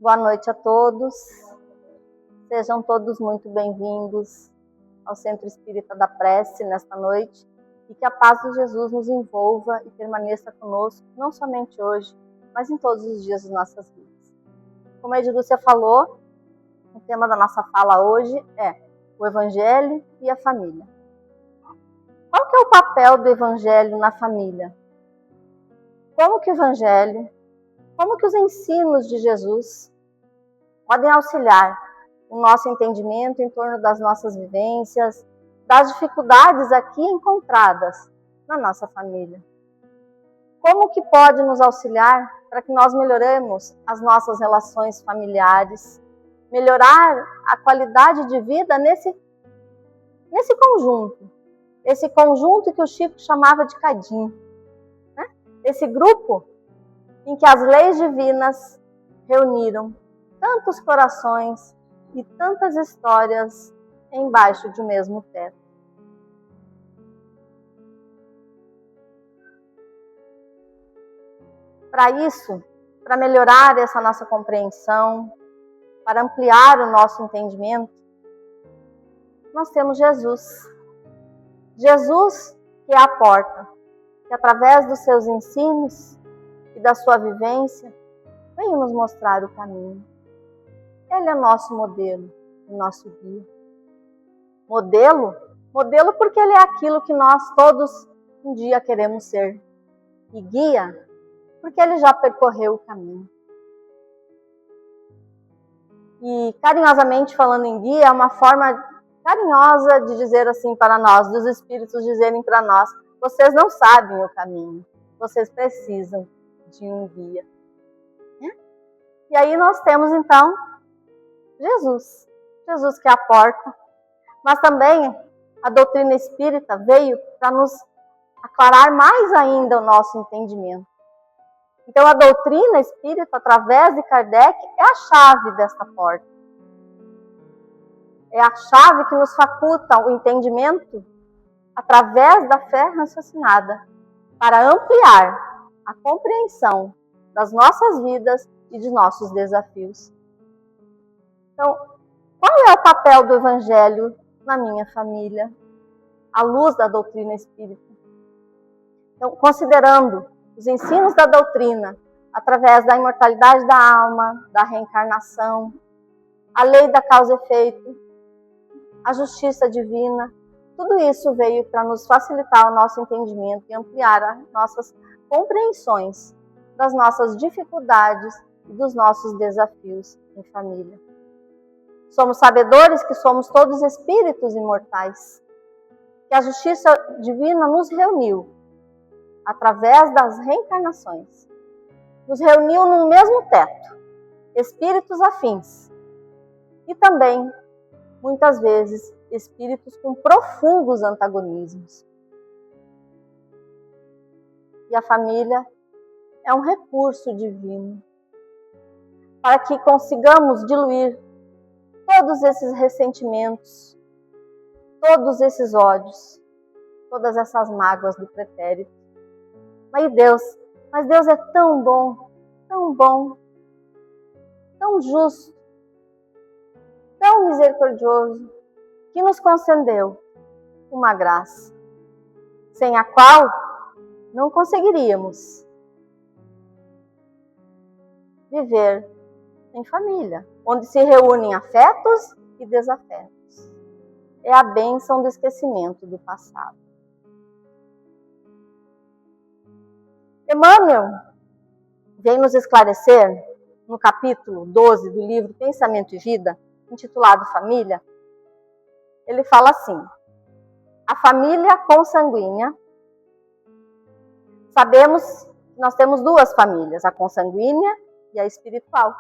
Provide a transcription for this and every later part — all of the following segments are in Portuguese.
Boa noite a todos. Sejam todos muito bem-vindos ao Centro Espírita da Prece nesta noite e que a paz de Jesus nos envolva e permaneça conosco, não somente hoje, mas em todos os dias de nossas vidas. Como a Edilúcia falou, o tema da nossa fala hoje é o Evangelho e a família. Qual que é o papel do Evangelho na família? Como que o Evangelho, como que os ensinos de Jesus podem auxiliar o nosso entendimento em torno das nossas vivências, das dificuldades aqui encontradas na nossa família? Como que pode nos auxiliar para que nós melhoremos as nossas relações familiares, melhorar a qualidade de vida nesse conjunto, esse conjunto que o Chico chamava de cadinho, né? Esse grupo em que as leis divinas reuniram tantos corações e tantas histórias embaixo de um mesmo teto. Para isso, para melhorar essa nossa compreensão, para ampliar o nosso entendimento, nós temos Jesus. Jesus que é a porta, que através dos seus ensinos e da sua vivência, veio nos mostrar o caminho. Ele é nosso modelo, o nosso guia. Modelo porque ele é aquilo que nós todos um dia queremos ser. E guia porque ele já percorreu o caminho. E carinhosamente falando em guia, é uma forma carinhosa de dizer assim para nós, dos espíritos dizerem para nós: vocês não sabem o caminho, vocês precisam de um guia. E aí nós temos então Jesus que é a porta, mas também a doutrina espírita veio para nos aclarar mais ainda o nosso entendimento. Então a doutrina espírita, através de Kardec, é a chave desta porta. É a chave que nos faculta o entendimento através da fé raciocinada, para ampliar a compreensão das nossas vidas e de nossos desafios. Então, qual é o papel do Evangelho na minha família, à luz da doutrina espírita? Então, considerando os ensinos da doutrina, através da imortalidade da alma, da reencarnação, a lei da causa e efeito, a justiça divina, tudo isso veio para nos facilitar o nosso entendimento e ampliar as nossas compreensões das nossas dificuldades e dos nossos desafios em família. Somos sabedores que somos todos espíritos imortais, que a justiça divina nos reuniu através das reencarnações. Nos reuniu no mesmo teto, espíritos afins. E também, muitas vezes, espíritos com profundos antagonismos. E a família é um recurso divino para que consigamos diluir todos esses ressentimentos, todos esses ódios, todas essas mágoas do pretérito. Mas Deus é tão bom, tão justo, tão misericordioso, que nos concedeu uma graça, sem a qual não conseguiríamos viver em família, onde se reúnem afetos e desafetos. É a bênção do esquecimento do passado. Emmanuel vem nos esclarecer, no capítulo 12 do livro Pensamento e Vida, intitulado Família, ele fala assim: a família consanguínea, sabemos que nós temos duas famílias, a consanguínea e a espiritual.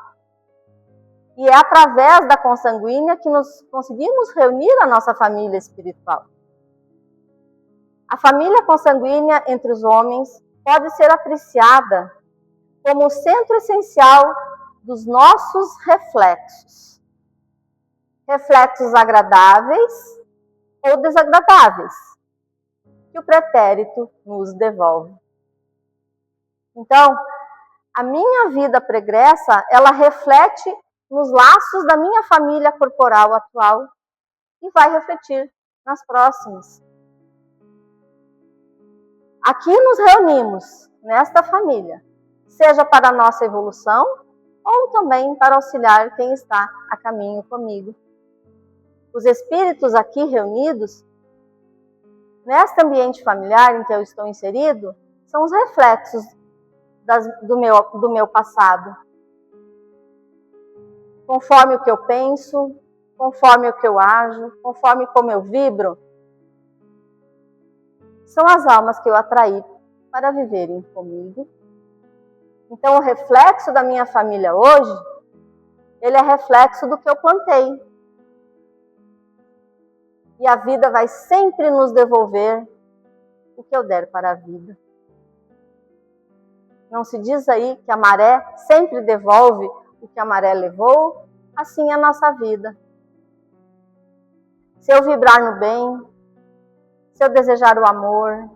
E é através da consanguínea que nós conseguimos reunir a nossa família espiritual. A família consanguínea entre os homens pode ser apreciada como o centro essencial dos nossos reflexos. Reflexos agradáveis ou desagradáveis, que o pretérito nos devolve. Então, a minha vida pregressa, ela reflete nos laços da minha família corporal atual e vai refletir nas próximas. Aqui nos reunimos, nesta família, seja para a nossa evolução ou também para auxiliar quem está a caminho comigo. Os espíritos aqui reunidos, neste ambiente familiar em que eu estou inserido, são os reflexos do meu passado. Conforme o que eu penso, conforme o que eu ajo, conforme como eu vibro, são as almas que eu atraí para viverem comigo. Então, o reflexo da minha família hoje, ele é reflexo do que eu plantei. E a vida vai sempre nos devolver o que eu der para a vida. Não se diz aí que a maré sempre devolve o que a maré levou? Assim é a nossa vida. Se eu vibrar no bem, se eu desejar o amor,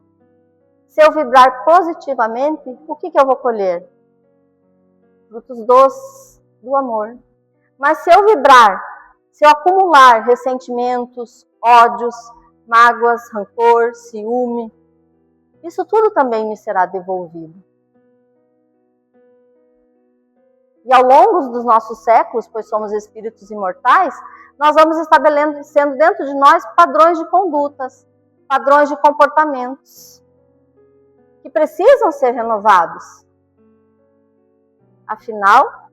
se eu vibrar positivamente, o que eu vou colher? Frutos doces do amor. Mas se eu vibrar, se eu acumular ressentimentos, ódios, mágoas, rancor, ciúme, isso tudo também me será devolvido. E ao longo dos nossos séculos, pois somos espíritos imortais, nós vamos estabelecendo dentro de nós padrões de condutas, padrões de comportamentos, que precisam ser renovados. Afinal,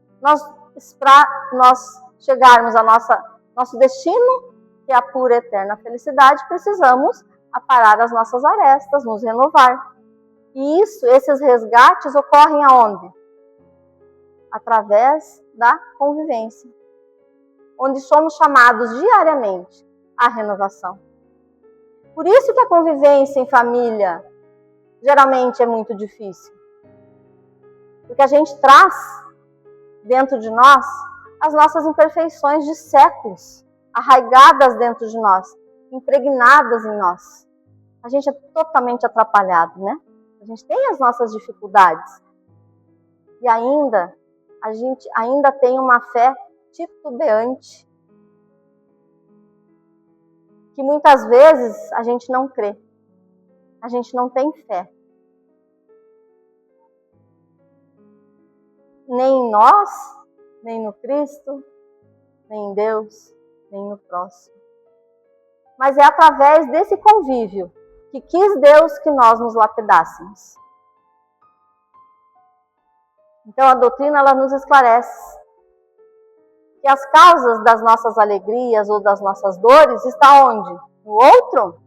para nós chegarmos ao nosso destino, que é a pura e eterna felicidade, precisamos aparar as nossas arestas, nos renovar. E esses resgates ocorrem aonde? Através da convivência, onde somos chamados diariamente à renovação. Por isso que a convivência em família geralmente é muito difícil. Porque a gente traz dentro de nós as nossas imperfeições de séculos, arraigadas dentro de nós, impregnadas em nós. A gente é totalmente atrapalhado, né? A gente tem as nossas dificuldades. E a gente ainda tem uma fé titubeante, que muitas vezes a gente não crê. A gente não tem fé. Nem em nós, nem no Cristo, nem em Deus, nem no próximo. Mas é através desse convívio que quis Deus que nós nos lapidássemos. Então a doutrina ela nos esclarece que as causas das nossas alegrias ou das nossas dores estão onde? No outro?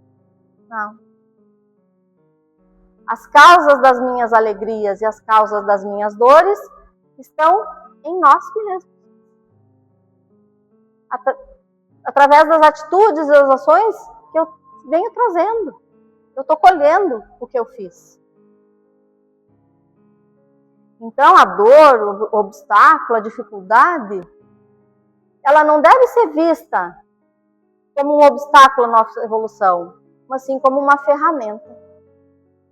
Não. As causas das minhas alegrias e as causas das minhas dores estão em nós mesmos. Através das atitudes e das ações que eu venho trazendo. Eu estou colhendo o que eu fiz. Então, a dor, o obstáculo, a dificuldade, ela não deve ser vista como um obstáculo à nossa evolução, mas sim como uma ferramenta.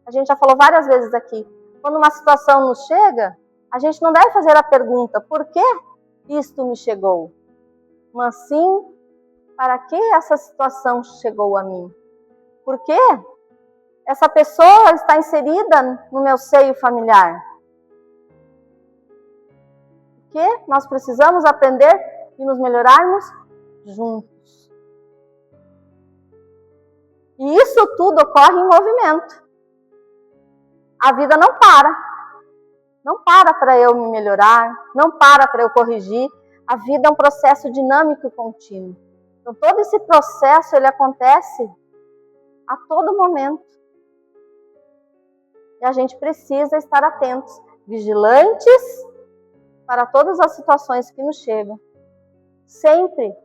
A gente já falou várias vezes aqui, quando uma situação nos chega, a gente não deve fazer a pergunta, por que isto me chegou? Mas sim, para que essa situação chegou a mim? Por que essa pessoa está inserida no meu seio familiar? Porque nós precisamos aprender e nos melhorarmos juntos. E isso tudo ocorre em movimento. A vida não para. Não para eu me melhorar, não para eu corrigir. A vida é um processo dinâmico e contínuo. Então todo esse processo ele acontece a todo momento. E a gente precisa estar atentos, vigilantes para todas as situações que nos chegam. Sempre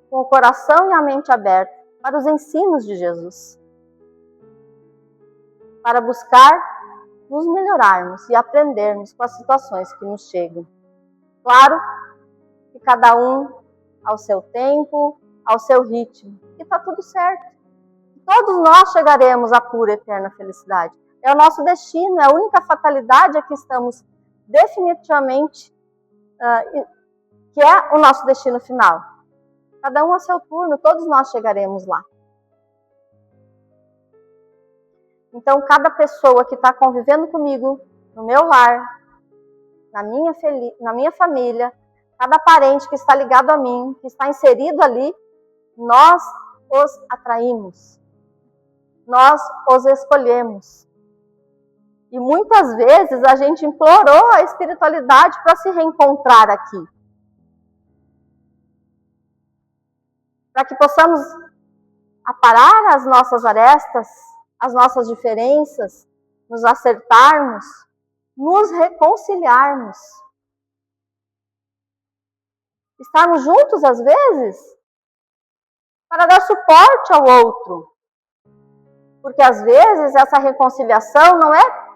com o coração e a mente aberta para os ensinos de Jesus. Para buscar nos melhorarmos e aprendermos com as situações que nos chegam. Claro que cada um ao seu tempo, ao seu ritmo. E está tudo certo. Todos nós chegaremos à pura eterna felicidade. é o nosso destino, é a única fatalidade a que estamos definitivamente, que é o nosso destino final. Cada um a seu turno, todos nós chegaremos lá. Então, cada pessoa que está convivendo comigo, no meu lar, na minha família, cada parente que está ligado a mim, que está inserido ali, nós os atraímos. Nós os escolhemos. E muitas vezes a gente implorou a espiritualidade para se reencontrar aqui. Para que possamos aparar as nossas arestas, as nossas diferenças, nos acertarmos, nos reconciliarmos. Estarmos juntos às vezes para dar suporte ao outro. Porque às vezes essa reconciliação não é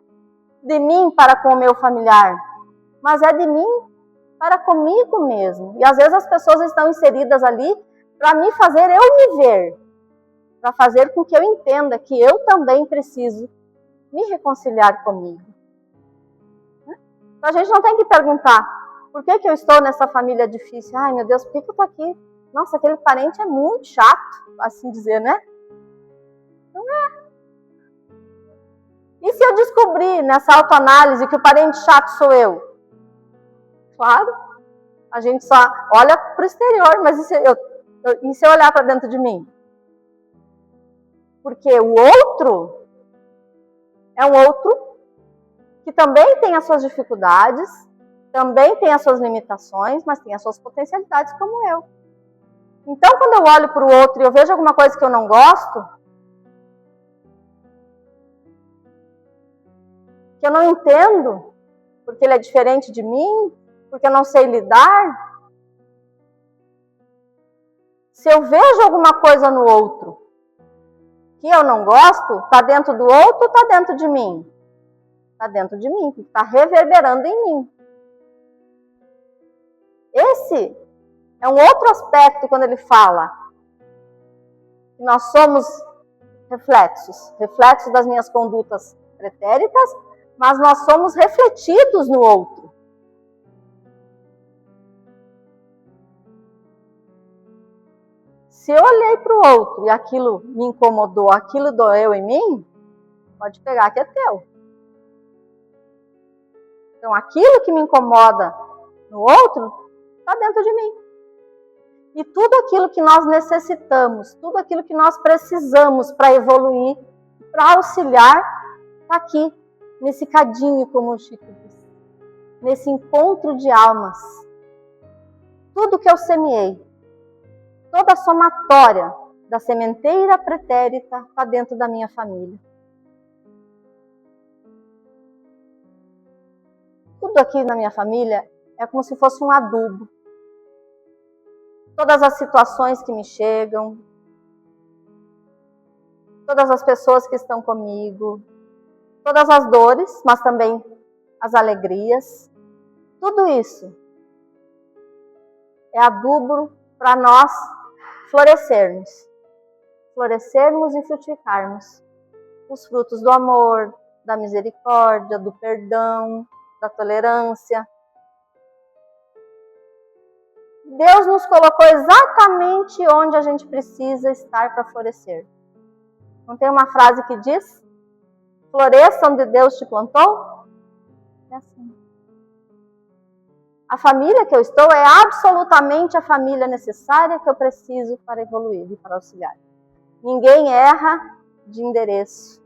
de mim para com o meu familiar, mas é de mim para comigo mesmo. E às vezes as pessoas estão inseridas ali para me fazer eu me ver, para fazer com que eu entenda que eu também preciso me reconciliar comigo. Então a gente não tem que perguntar, por que eu estou nessa família difícil? Ai meu Deus, por que eu estou aqui? Nossa, aquele parente é muito chato, assim dizer, né? Não é. E se eu descobrir nessa autoanálise que o parente chato sou eu? Claro, a gente só olha para o exterior, mas e se eu olhar para dentro de mim? Porque o outro é um outro que também tem as suas dificuldades, também tem as suas limitações, mas tem as suas potencialidades como eu. Então, quando eu olho para o outro e eu vejo alguma coisa que eu não gosto, que eu não entendo, porque ele é diferente de mim, porque eu não sei lidar. Se eu vejo alguma coisa no outro que eu não gosto, está dentro do outro ou está dentro de mim? Está dentro de mim, porque está reverberando em mim. Esse é um outro aspecto quando ele fala que nós somos reflexos das minhas condutas pretéritas, mas nós somos refletidos no outro. Se eu olhei para o outro e aquilo me incomodou, aquilo doeu em mim, pode pegar que é teu. Então, aquilo que me incomoda no outro, está dentro de mim. E tudo aquilo que nós necessitamos, tudo aquilo que nós precisamos para evoluir, para auxiliar, está aqui, nesse cadinho, como o Chico disse, nesse encontro de almas. Tudo que eu semeei, toda a somatória da sementeira pretérita está dentro da minha família. Tudo aqui na minha família é como se fosse um adubo. Todas as situações que me chegam, todas as pessoas que estão comigo, todas as dores, mas também as alegrias, tudo isso é adubo para nós florescermos e frutificarmos os frutos do amor, da misericórdia, do perdão, da tolerância. Deus nos colocou exatamente onde a gente precisa estar para florescer. Não tem uma frase que diz: floresça onde Deus te plantou? É assim. A família que eu estou é absolutamente a família necessária que eu preciso para evoluir e para auxiliar. Ninguém erra de endereço.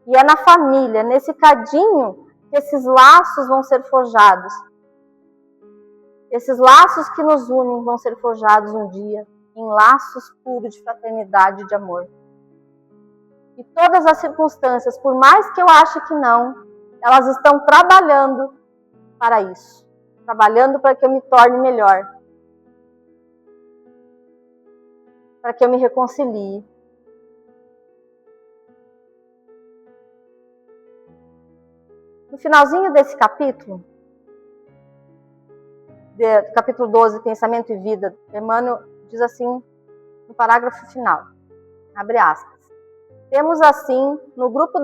E é na família, nesse cadinho, que esses laços vão ser forjados. Esses laços que nos unem vão ser forjados um dia em laços puros de fraternidade e de amor. E todas as circunstâncias, por mais que eu ache que não, elas estão trabalhando para isso. Trabalhando para que eu me torne melhor. Para que eu me reconcilie. No finalzinho desse capítulo, capítulo 12, Pensamento e Vida, Emmanuel diz assim, no parágrafo final, abre aspas: Temos assim, no grupo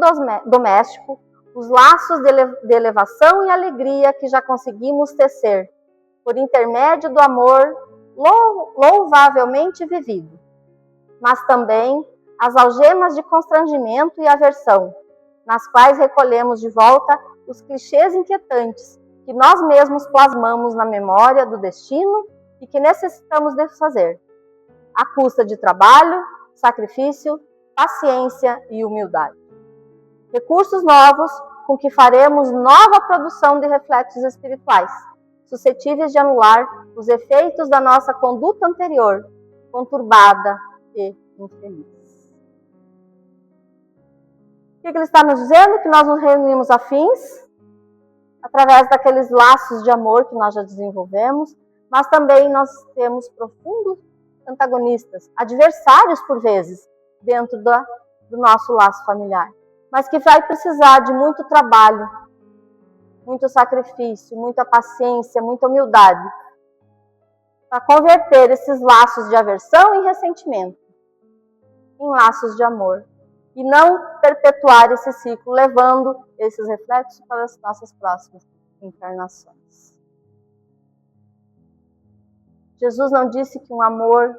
doméstico, os laços de elevação e alegria que já conseguimos tecer, por intermédio do amor louvavelmente vivido, mas também as algemas de constrangimento e aversão, nas quais recolhemos de volta os clichês inquietantes que nós mesmos plasmamos na memória do destino e que necessitamos desfazer, à custa de trabalho, sacrifício, paciência e humildade. Recursos novos com que faremos nova produção de reflexos espirituais, suscetíveis de anular os efeitos da nossa conduta anterior, conturbada e infeliz. O que ele está nos dizendo? Que nós nos reunimos afins, através daqueles laços de amor que nós já desenvolvemos, mas também nós temos profundos antagonistas, adversários por vezes, dentro do nosso laço familiar, mas que vai precisar de muito trabalho, muito sacrifício, muita paciência, muita humildade, para converter esses laços de aversão e ressentimento em laços de amor, e não perpetuar esse ciclo, levando esses reflexos para as nossas próximas encarnações. Jesus não disse que o amor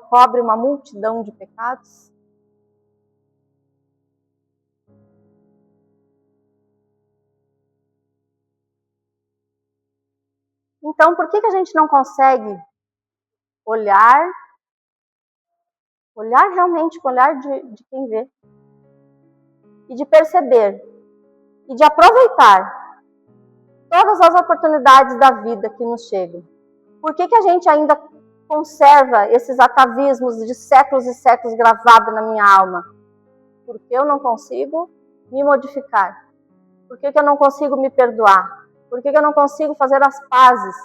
cobre uma multidão de pecados? Então, por que a gente não consegue olhar realmente com o olhar de quem vê? E de perceber, e de aproveitar todas as oportunidades da vida que nos chegam. Por que a gente ainda conserva esses atavismos de séculos e séculos gravados na minha alma? Porque eu não consigo me modificar. Por que eu não consigo me perdoar? Por que eu não consigo fazer as pazes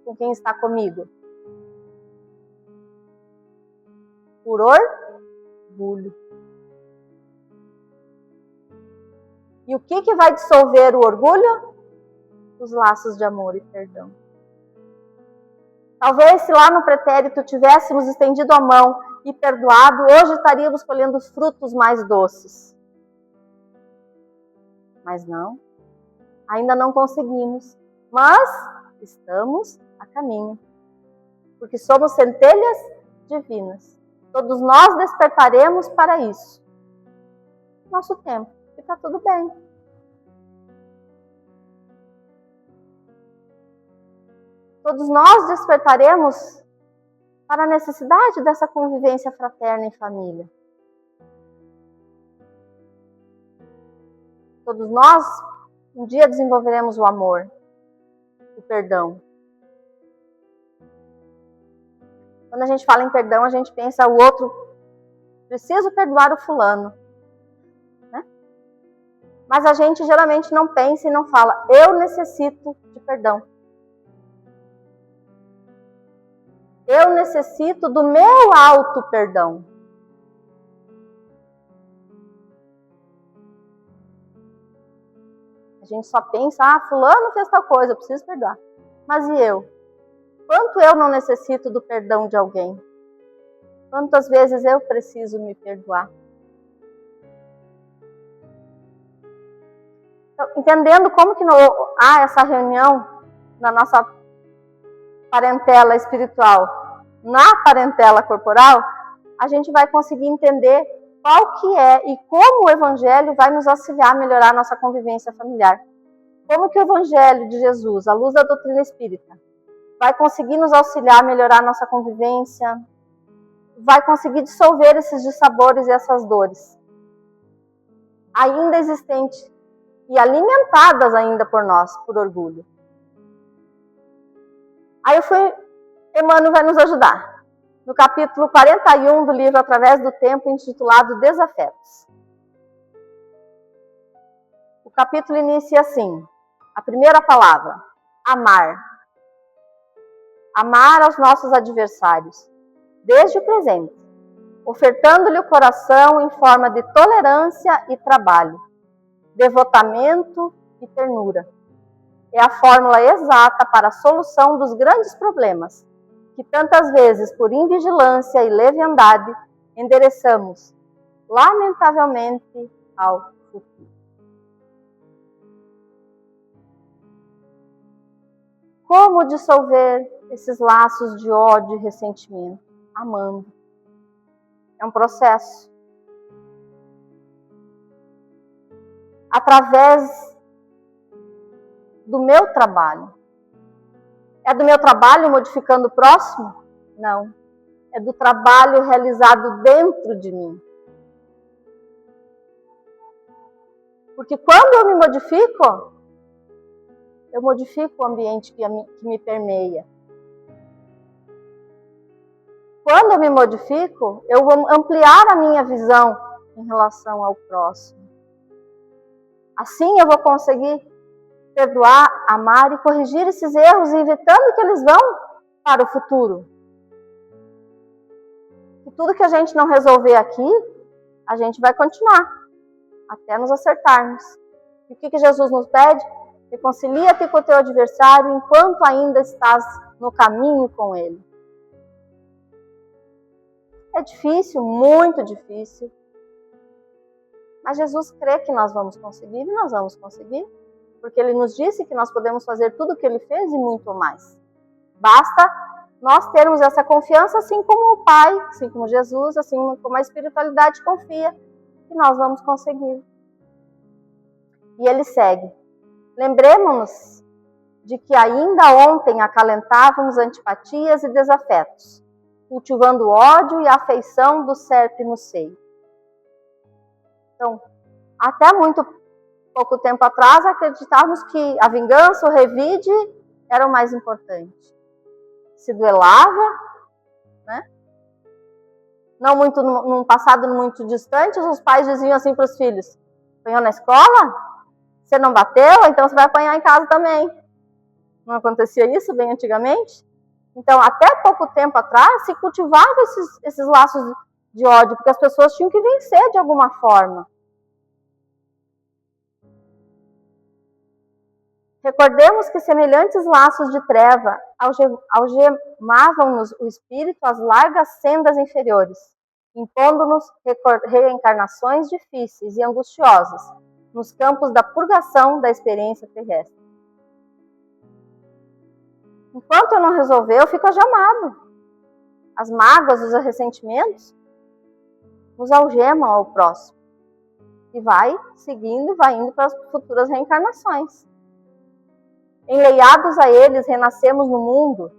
com quem está comigo? Por orgulho. E o que vai dissolver o orgulho? Os laços de amor e perdão. Talvez se lá no pretérito tivéssemos estendido a mão e perdoado, hoje estaríamos colhendo os frutos mais doces. Mas não, ainda não conseguimos, mas estamos a caminho, porque somos centelhas divinas. Todos nós despertaremos para isso. Nosso tempo, e está tudo bem. Todos nós despertaremos para a necessidade dessa convivência fraterna em família. Todos nós, um dia desenvolveremos o amor, o perdão. Quando a gente fala em perdão, a gente pensa o outro, preciso perdoar o fulano. Né? Mas a gente geralmente não pensa e não fala, eu necessito de perdão. Eu necessito do meu auto-perdão. A gente só pensa, fulano fez tal coisa, eu preciso perdoar. Mas e eu? Quanto eu não necessito do perdão de alguém? Quantas vezes eu preciso me perdoar? Então, entendendo como que há essa reunião na nossa parentela espiritual, na parentela corporal, a gente vai conseguir entender qual que é e como o Evangelho vai nos auxiliar a melhorar a nossa convivência familiar. Como que o Evangelho de Jesus, à luz da doutrina espírita, vai conseguir nos auxiliar a melhorar a nossa convivência, vai conseguir dissolver esses dissabores e essas dores, ainda existentes e alimentadas ainda por nós, por orgulho. Aí Emmanuel vai nos ajudar, no capítulo 41 do livro Através do Tempo, intitulado Desafetos. O capítulo inicia assim, a primeira palavra, amar. Amar aos nossos adversários, desde o presente, ofertando-lhe o coração em forma de tolerância e trabalho, devotamento e ternura. É a fórmula exata para a solução dos grandes problemas, que tantas vezes, por invigilância e leviandade, endereçamos lamentavelmente, ao futuro. Como dissolver esses laços de ódio e ressentimento? Amando. É um processo. Através do meu trabalho. É do meu trabalho modificando o próximo? Não. É do trabalho realizado dentro de mim. Porque quando eu me modifico, eu modifico o ambiente que me permeia. Quando eu me modifico, eu vou ampliar a minha visão em relação ao próximo. Assim eu vou conseguir perdoar, amar e corrigir esses erros, evitando que eles vão para o futuro. E tudo que a gente não resolver aqui, a gente vai continuar, até nos acertarmos. E o que Jesus nos pede? Reconcilia-te com o teu adversário enquanto ainda estás no caminho com ele. É difícil, muito difícil. Mas Jesus crê que nós vamos conseguir e nós vamos conseguir. Porque ele nos disse que nós podemos fazer tudo o que ele fez e muito mais. Basta nós termos essa confiança, assim como o Pai, assim como Jesus, assim como a espiritualidade confia, que nós vamos conseguir. E ele segue. Lembremos-nos de que ainda ontem acalentávamos antipatias e desafetos, cultivando o ódio e a afeição do serpe no seio. Então, até muito pouco tempo atrás, acreditávamos que a vingança, o revide, era o mais importante. Se duelava, né? Não muito, num passado muito distante, os pais diziam assim para os filhos: apanhou na escola? Você não bateu? Então você vai apanhar em casa também. Não acontecia isso bem antigamente? Então, até pouco tempo atrás, se cultivava esses laços de ódio, porque as pessoas tinham que vencer de alguma forma. Recordemos que semelhantes laços de treva algemavam-nos o espírito às largas sendas inferiores, impondo-nos reencarnações difíceis e angustiosas nos campos da purgação da experiência terrestre. Enquanto eu não resolver, eu fico algemado. As mágoas, os ressentimentos nos algemam ao próximo. E vai seguindo, vai indo para as futuras reencarnações. Enleiados a eles, renascemos no mundo.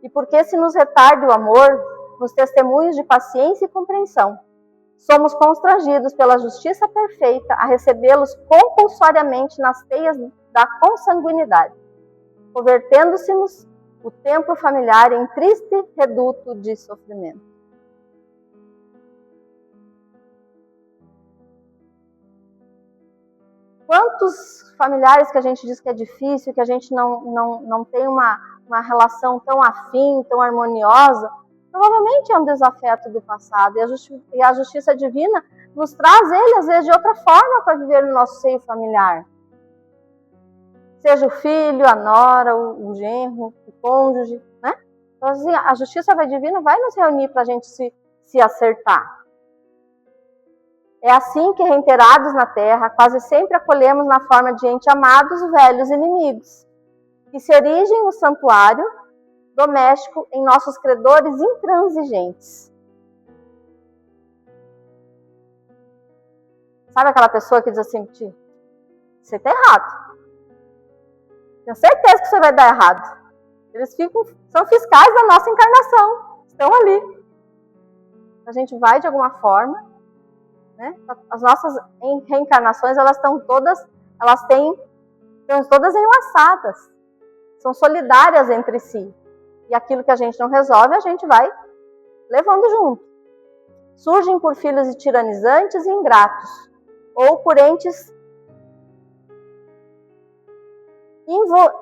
E porque se nos retarde o amor, nos testemunhos de paciência e compreensão, somos constrangidos pela justiça perfeita a recebê-los compulsoriamente nas teias da consanguinidade, convertendo-se-nos o templo familiar em triste reduto de sofrimento. Quantos familiares que a gente diz que é difícil, que a gente não tem uma relação tão afim, tão harmoniosa, provavelmente é um desafeto do passado. E a justiça divina nos traz ele, às vezes, de outra forma para viver no nosso seio familiar. Seja o filho, a nora, o genro, o cônjuge, né? Então, assim, a justiça divina vai nos reunir para a gente se acertar. É assim que, reiterados na terra, quase sempre acolhemos na forma de ente amados velhos inimigos, que se erigem no santuário doméstico em nossos credores intransigentes. Sabe aquela pessoa que diz assim, você está errado. Tenho certeza que você vai dar errado. Eles são fiscais da nossa encarnação, estão ali. A gente vai de alguma forma. Né? As nossas reencarnações, estão todas enlaçadas, são solidárias entre si. E aquilo que a gente não resolve, a gente vai levando junto. Surgem por filhos tiranizantes e ingratos, ou por entes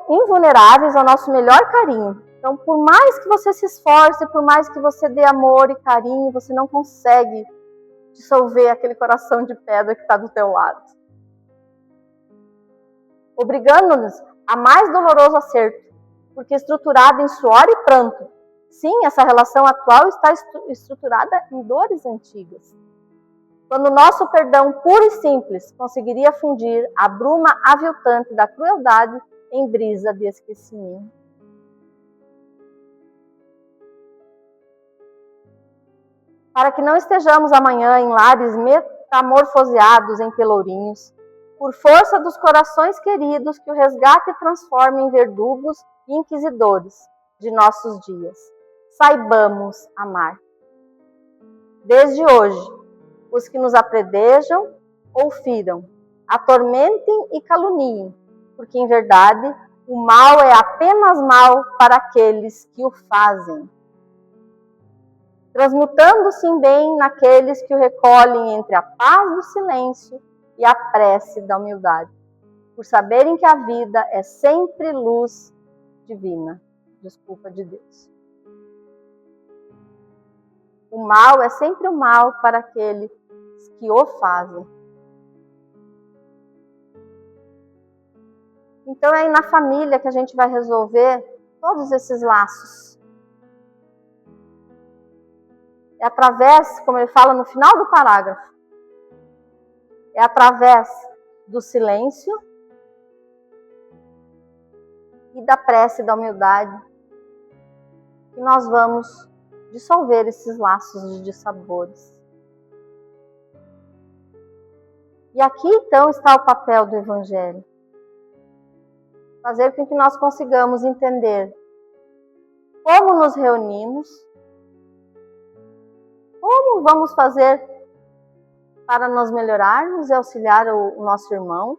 invulneráveis ao nosso melhor carinho. Então, por mais que você se esforce, por mais que você dê amor e carinho, você não consegue dissolver aquele coração de pedra que está do teu lado. Obrigando-nos a mais doloroso acerto, porque estruturado em suor e pranto. Sim, essa relação atual está estruturada em dores antigas. quando o nosso perdão puro e simples conseguiria fundir a bruma aviltante da crueldade em brisa de esquecimento. Para que não estejamos amanhã em lares metamorfoseados em pelourinhos, por força dos corações queridos que o resgate transforma em verdugos e inquisidores de nossos dias, saibamos amar. Desde hoje, os que nos apredejam ou firam, atormentem e caluniem, porque em verdade o mal é apenas mal para aqueles que o fazem, transmutando-se em bem naqueles que o recolhem entre a paz do silêncio e a prece da humildade, por saberem que a vida é sempre luz divina, de Deus. O mal é sempre o mal para aqueles que o fazem. Então é aí na família que a gente vai resolver todos esses laços. É através, como ele fala no final do parágrafo, é através do silêncio e da prece da humildade que nós vamos dissolver esses laços de dissabores. E aqui então está o papel do Evangelho. Fazer com que nós consigamos entender como nos reunimos, como vamos fazer para nos melhorarmos e auxiliar o nosso irmão.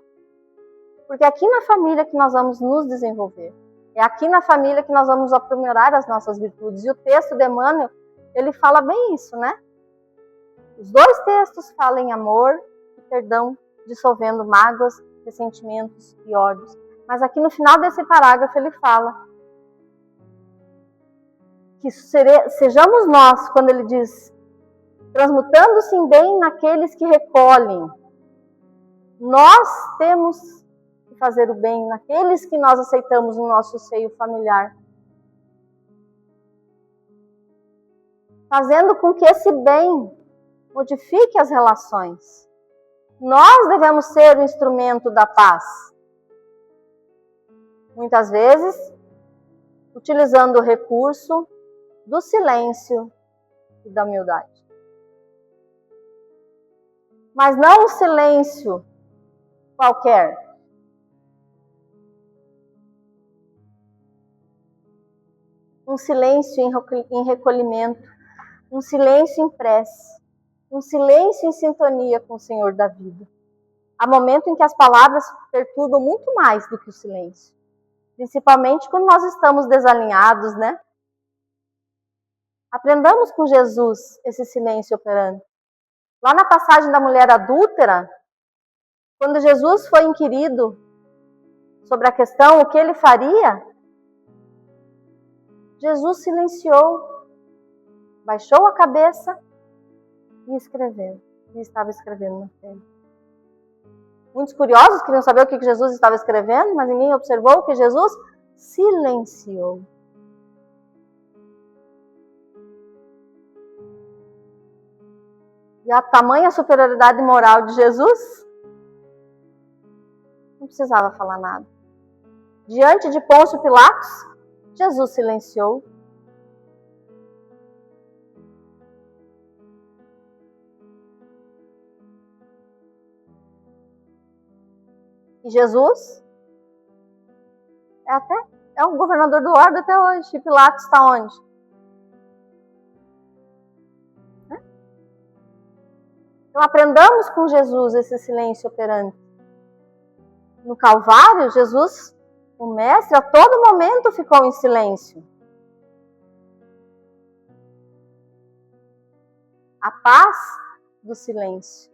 Porque é aqui na família que nós vamos nos desenvolver. É aqui na família que nós vamos aprimorar as nossas virtudes. E o texto de Emmanuel, ele fala bem isso, né? Os dois textos falam em amor e perdão, dissolvendo mágoas, ressentimentos e ódios. Mas aqui no final desse parágrafo ele fala que sejamos nós, quando ele diz, transmutando-se em bem naqueles que recolhem. Nós temos que fazer o bem naqueles que nós aceitamos no nosso seio familiar. Fazendo com que esse bem modifique as relações. Nós devemos ser o instrumento da paz. Muitas vezes, utilizando o recurso do silêncio e da humildade. Mas não um silêncio qualquer. Um silêncio em recolhimento, um silêncio em prece, um silêncio em sintonia com o Senhor da vida. Há momento em que as palavras perturbam muito mais do que o silêncio. Principalmente quando nós estamos desalinhados, né? Aprendamos com Jesus esse silêncio operante. Lá na passagem da mulher adúltera, quando Jesus foi inquirido sobre a questão, o que ele faria, Jesus silenciou, baixou a cabeça e escreveu. E estava escrevendo na terra. Muitos curiosos queriam saber o que Jesus estava escrevendo, mas ninguém observou que Jesus silenciou. E a tamanha superioridade moral de Jesus, não precisava falar nada. Diante de Pôncio Pilatos, Jesus silenciou. E Jesus é o governador do orbe até hoje. E Pilatos está onde? Então aprendamos com Jesus esse silêncio operante. No Calvário, Jesus, o Mestre, a todo momento ficou em silêncio. A paz do silêncio.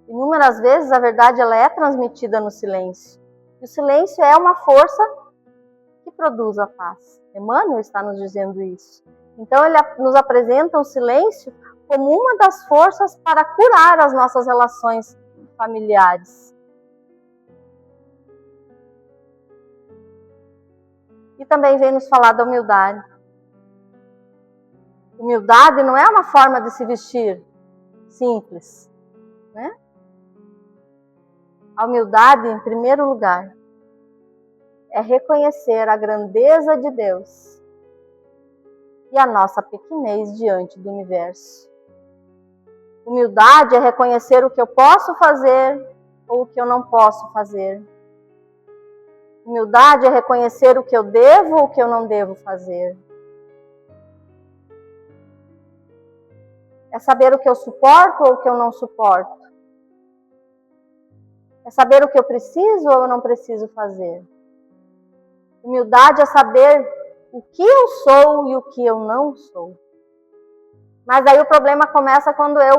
Inúmeras vezes a verdade ela é transmitida no silêncio. E o silêncio é uma força que produz a paz. Emmanuel está nos dizendo isso. Então ele nos apresenta o silêncio como uma das forças para curar as nossas relações familiares. E também vem nos falar da humildade. Humildade não é uma forma de se vestir. simples, né? A humildade, em primeiro lugar, é reconhecer a grandeza de Deus e a nossa pequenez diante do universo. Humildade é reconhecer o que eu posso fazer ou o que eu não posso fazer. Humildade é reconhecer o que eu devo ou o que eu não devo fazer. É saber o que eu suporto ou o que eu não suporto. É saber o que eu preciso ou eu não preciso fazer. Humildade é saber o que eu sou e o que eu não sou. Mas aí o problema começa quando eu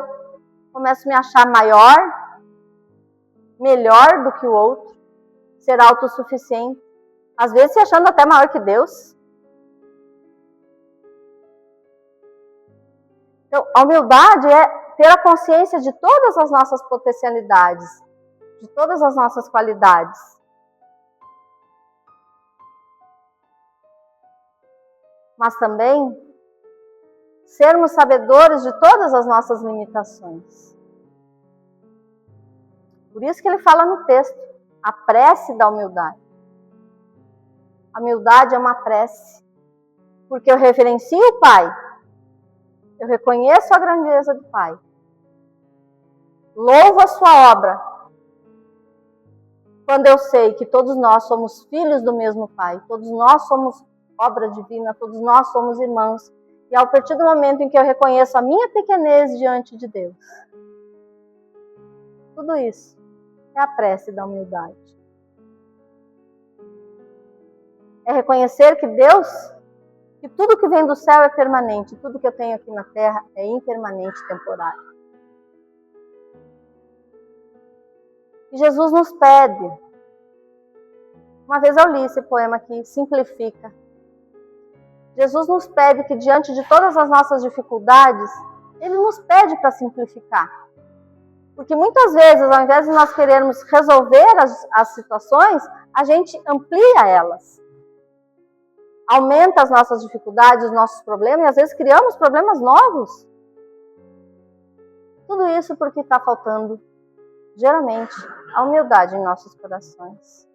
começo a me achar maior, melhor do que o outro, ser autossuficiente. Às vezes se achando até maior que Deus. Então, a humildade é ter a consciência de todas as nossas potencialidades, de todas as nossas qualidades. Mas também sermos sabedores de todas as nossas limitações. Por isso que ele fala no texto, a prece da humildade. A humildade é uma prece, porque eu reverencio o Pai, eu reconheço a grandeza do Pai, louvo a sua obra, quando eu sei que todos nós somos filhos do mesmo Pai, todos nós somos obra divina, todos nós somos irmãos, e a partir do momento em que eu reconheço a minha pequenez diante de Deus, tudo isso é a prece da humildade. É reconhecer que Deus, que tudo que vem do céu é permanente, tudo que eu tenho aqui na terra é impermanente, temporário. E Jesus nos pede, uma vez eu li esse poema que simplifica. Jesus nos pede que diante de todas as nossas dificuldades, Ele nos pede para simplificar. Porque muitas vezes, ao invés de nós querermos resolver as situações, a gente amplia elas. Aumenta as nossas dificuldades, os nossos problemas, e às vezes criamos problemas novos. Tudo isso porque está faltando, geralmente, a humildade em nossos corações.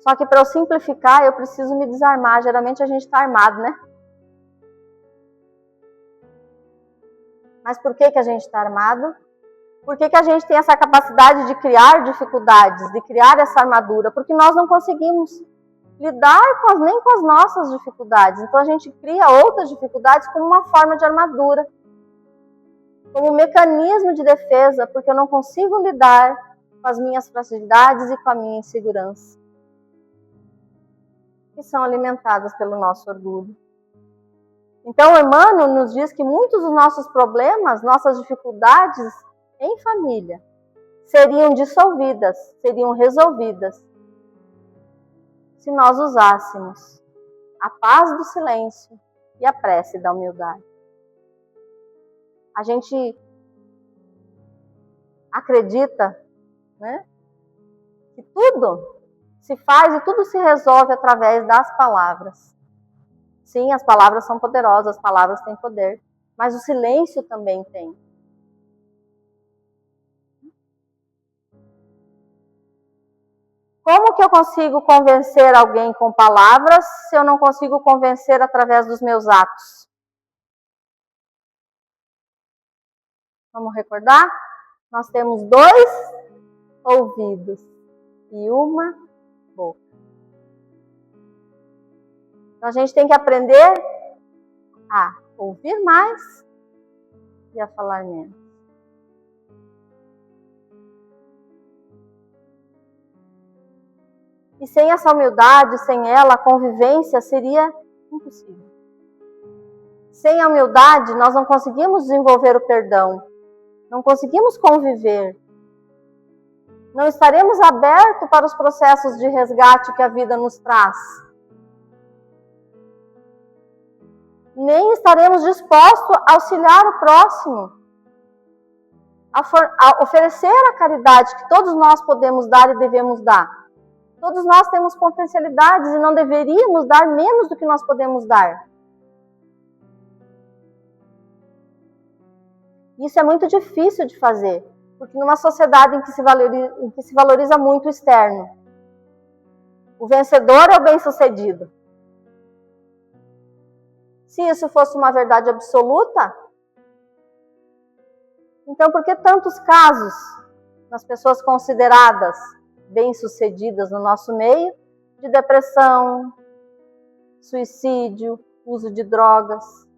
Só que para eu simplificar, eu preciso me desarmar. Geralmente a gente está armado, né? Mas por que a gente está armado? Por que a gente tem essa capacidade de criar dificuldades, de criar essa armadura? Porque nós não conseguimos lidar nem com as nossas dificuldades. Então a gente cria outras dificuldades como uma forma de armadura, como um mecanismo de defesa, porque eu não consigo lidar com as minhas fragilidades e com a minha insegurança, que são alimentadas pelo nosso orgulho. Então, Emmanuel nos diz que muitos dos nossos problemas, nossas dificuldades em família, seriam dissolvidas, seriam resolvidas, se nós usássemos a paz do silêncio e a prece da humildade. A gente acredita, né, que tudo se faz e tudo se resolve através das palavras. Sim, as palavras são poderosas, as palavras têm poder, mas o silêncio também tem. Como que eu consigo convencer alguém com palavras se eu não consigo convencer através dos meus atos? Vamos recordar? Nós temos 2 ouvidos e uma boca. Então a gente tem que aprender a ouvir mais e a falar menos. E sem essa humildade, sem ela, a convivência seria impossível. Sem a humildade, nós não conseguimos desenvolver o perdão, não conseguimos conviver. Não estaremos abertos para os processos de resgate que a vida nos traz. Nem estaremos dispostos a auxiliar o próximo, a oferecer a caridade que todos nós podemos dar e devemos dar. Todos nós temos potencialidades e não deveríamos dar menos do que nós podemos dar. Isso é muito difícil de fazer, porque numa sociedade em que se valoriza muito o externo, o vencedor é o bem-sucedido. Se isso fosse uma verdade absoluta, então por que tantos casos nas pessoas consideradas bem-sucedidas no nosso meio de depressão, suicídio, uso de drogas?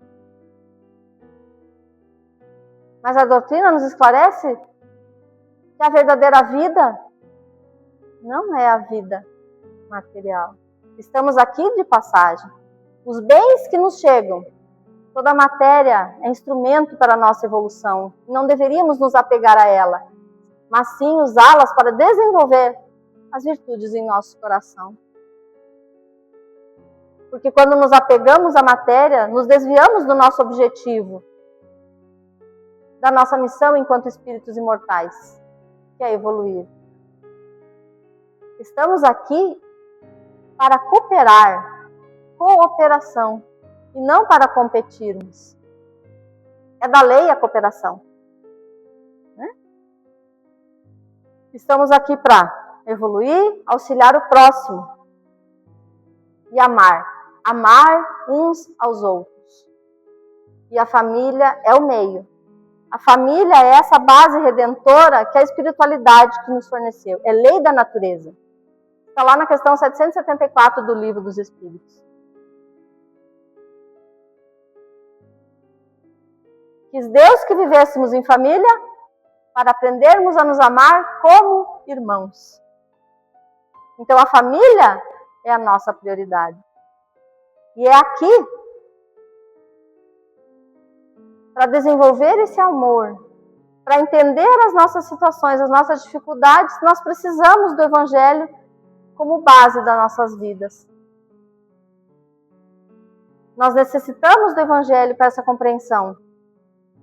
Mas a doutrina nos esclarece que a verdadeira vida não é a vida material. Estamos aqui de passagem. Os bens que nos chegam, toda a matéria é instrumento para a nossa evolução. Não deveríamos nos apegar a ela, mas sim usá-las para desenvolver as virtudes em nosso coração. Porque quando nos apegamos à matéria, nos desviamos do nosso objetivo, da nossa missão enquanto espíritos imortais, que é evoluir. Estamos aqui para cooperar, cooperação, e não para competirmos. É da lei a cooperação. Né? Estamos aqui para evoluir, auxiliar o próximo e amar. Amar uns aos outros. E a família é o meio. A família é essa base redentora que é a espiritualidade que nos forneceu. É lei da natureza. Está lá na questão 774 do Livro dos Espíritos. Quis Deus que vivêssemos em família para aprendermos a nos amar como irmãos. Então a família é a nossa prioridade. E é aqui, para desenvolver esse amor, para entender as nossas situações, as nossas dificuldades, nós precisamos do Evangelho como base das nossas vidas. Nós necessitamos do Evangelho para essa compreensão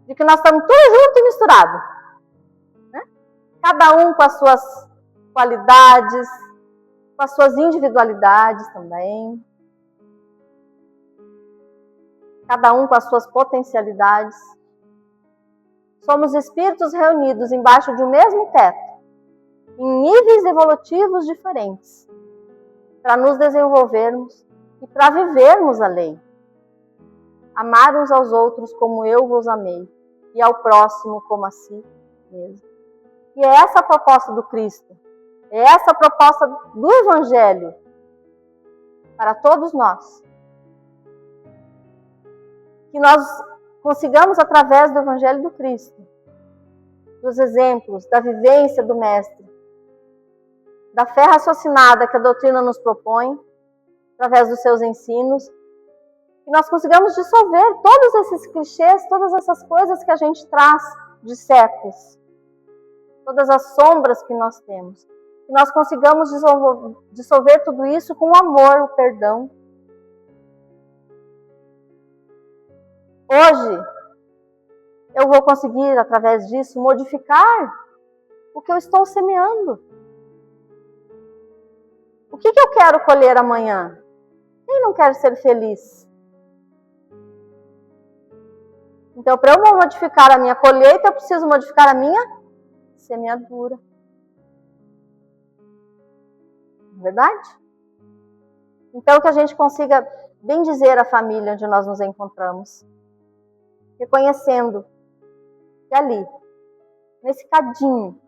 de que nós estamos tudo junto e misturado. Né? Cada um com as suas qualidades, com as suas individualidades também. Cada um com as suas potencialidades. Somos espíritos reunidos embaixo de um mesmo teto, em níveis evolutivos diferentes, para nos desenvolvermos e para vivermos a lei. Amar uns aos outros como eu vos amei, e ao próximo como a si mesmo. E é essa a proposta do Cristo, é essa a proposta do Evangelho para todos nós. Que nós consigamos, através do Evangelho do Cristo, dos exemplos, da vivência do Mestre, da fé raciocinada que a doutrina nos propõe, através dos seus ensinos, que nós consigamos dissolver todos esses clichês, todas essas coisas que a gente traz de séculos, todas as sombras que nós temos. Que nós consigamos dissolver tudo isso com o amor, o perdão. Hoje, eu vou conseguir, através disso, modificar o que eu estou semeando. O que eu quero colher amanhã? Quem não quer ser feliz? Então, para eu modificar a minha colheita, eu preciso modificar a minha semeadura. Verdade? Então, que a gente consiga bem dizer a família onde nós nos encontramos. Reconhecendo que ali, nesse cadinho,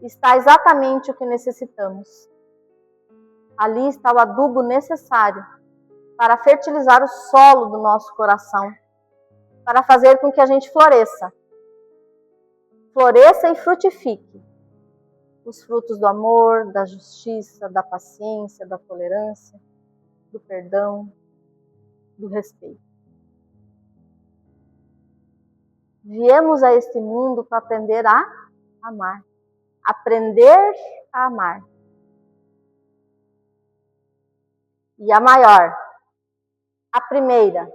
está exatamente o que necessitamos. Ali está o adubo necessário para fertilizar o solo do nosso coração, para fazer com que a gente floresça. Floresça e frutifique os frutos do amor, da justiça, da paciência, da tolerância, do perdão, do respeito. Viemos a este mundo para aprender a amar. Aprender a amar. E a maior, a primeira,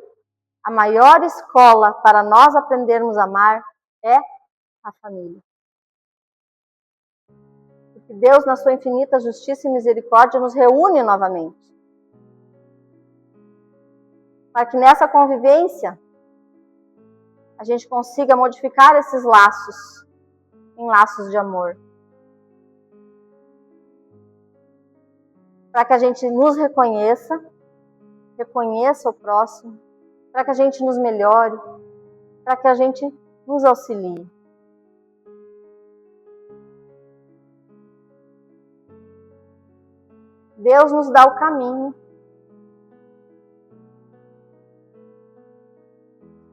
a maior escola para nós aprendermos a amar é a família. Porque Deus, na sua infinita justiça e misericórdia, nos reúne novamente. Para que nessa convivência a gente consiga modificar esses laços em laços de amor. Para que a gente nos reconheça o próximo, para que a gente nos melhore, para que a gente nos auxilie. Deus nos dá o caminho.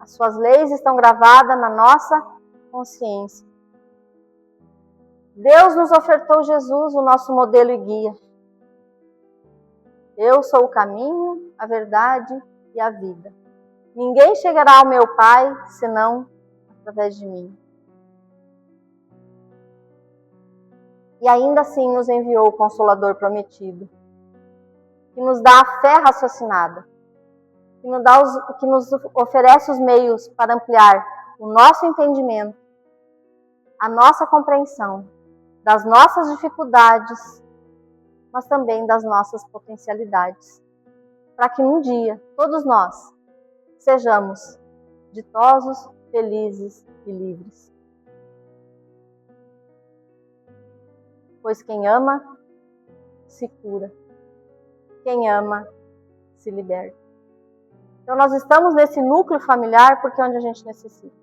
As suas leis estão gravadas na nossa consciência. Deus nos ofertou Jesus, o nosso modelo e guia. Eu sou o caminho, a verdade e a vida. Ninguém chegará ao meu Pai senão através de mim. E ainda assim nos enviou o Consolador prometido, que nos dá a fé raciocinada, que nos oferece os meios para ampliar o nosso entendimento, a nossa compreensão das nossas dificuldades, mas também das nossas potencialidades, para que um dia todos nós sejamos ditosos, felizes e livres. Pois quem ama, se cura. Quem ama, se liberta. Então nós estamos nesse núcleo familiar porque é onde a gente necessita.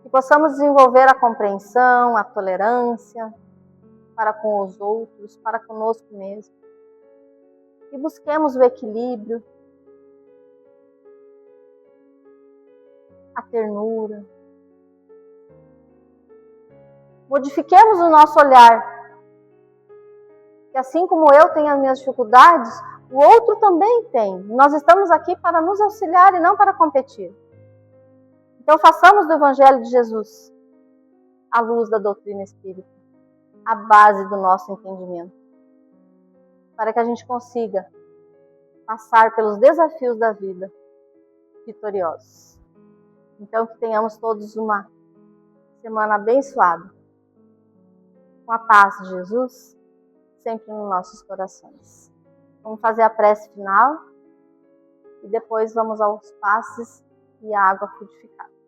Que possamos desenvolver a compreensão, a tolerância para com os outros, para conosco mesmo. E busquemos o equilíbrio, a ternura. Modifiquemos o nosso olhar. Que assim como eu tenho as minhas dificuldades, o outro também tem. Nós estamos aqui para nos auxiliar e não para competir. Então façamos do Evangelho de Jesus a luz da doutrina espírita, a base do nosso entendimento, para que a gente consiga passar pelos desafios da vida vitoriosos. Então que tenhamos todos uma semana abençoada, com a paz de Jesus sempre nos nossos corações. Vamos fazer a prece final e depois vamos aos passes e a água frutificada.